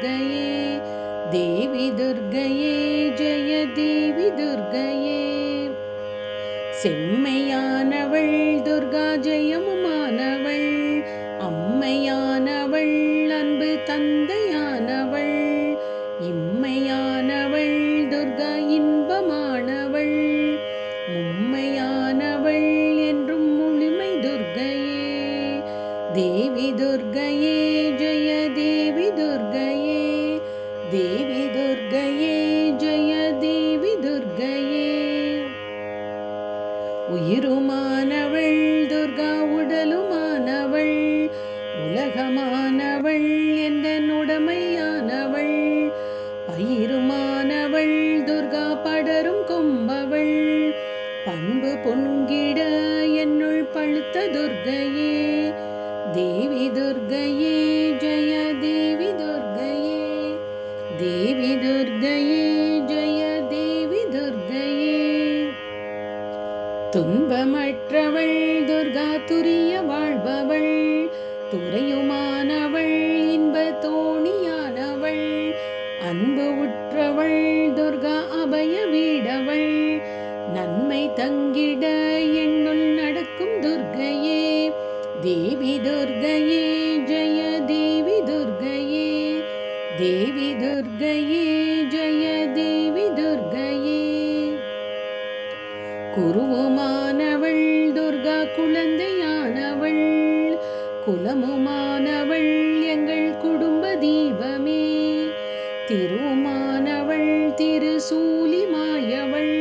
दुर्गये देवी दुर्गये जय देवी दुर्गये செம்மையானவள் துர்கா ஜெயமுமானவள் அம்மையானவள் அன்பு தந்தையானவள் இம்மையானவள் துர்கா இன்பமானவள் மும்மையானவள் என்றும் முழுமை துர்கையே தேவி துர்கையே ஜெய தேவி துர்கையே தேவி துர்கையே ஜெய தேவி துர்கையே உயிருமானவள் துர்கா உடலுமானவள் உலகமானவள் எந்தன் உடமையானவள் பயிருமானவள் துர்கா படரும் கொம்பவள் பண்பு பொங்கிட என்னுள் பழுத்த துர்கையே தேவி துர்கையே ஜெய தேவி துர்கையே தேவி துர்கையே ஜெய தேவி துர்கையே துன்பமற்றவள் துர்கா துரிய வாழ்பவள் துறையுமானவள் இன்ப தோணியானவள் அன்பு உற்றவள் துர்கா அபய வீடவள் நன்மை தங்கிட என்னுள் நடக்கும் துர்கையே தேவி துர்கையே ஜெய தேவி துர்கையே தேவி துர்கையே ஜெய தேவி துர்கையே குருவுமானவள் துர்கா குழந்தையானவள் குலமுமானவள் எங்கள் குடும்ப தீபமே திருவுமானவள் திருசூலிமாயவள்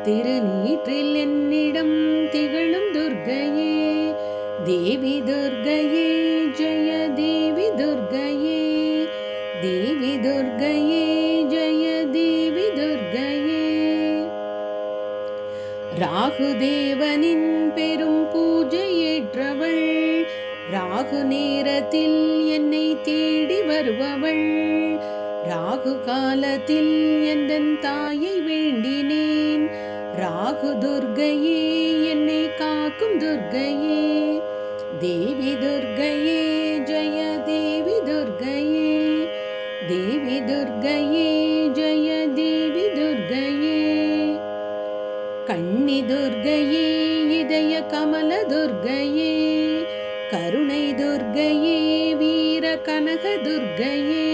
திருநீற்றில் என்னிடம் திகழும் துர்கையே தேவி துர்கையே ஜெய தேவி துர்கையே தேவி துர்கையே ஜெய தேவி துர்கையே ராகு தேவனின் பெரும் பூஜை ஏற்றவள் ராகு நேரத்தில் என்னை தேடி வருபவள் ராகு காலத்தில் எந்தன் தாயை வேண்டினேன் ராகு துர்கையே என்னை காக்கும் துர்கையே தேவி துர்கையே ஜெய தேவி துர்கையே தேவி துர்கையே ஜெய தேவி துர்கையே கண்ணி துர்கையே இதய கமல துர்கையே கருணை துர்கையே வீர கனக துர்கையே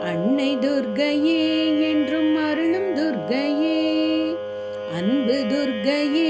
அன்னை துர்கையே என்றும் அருளும் துர்கையே அன்பு துர்கையே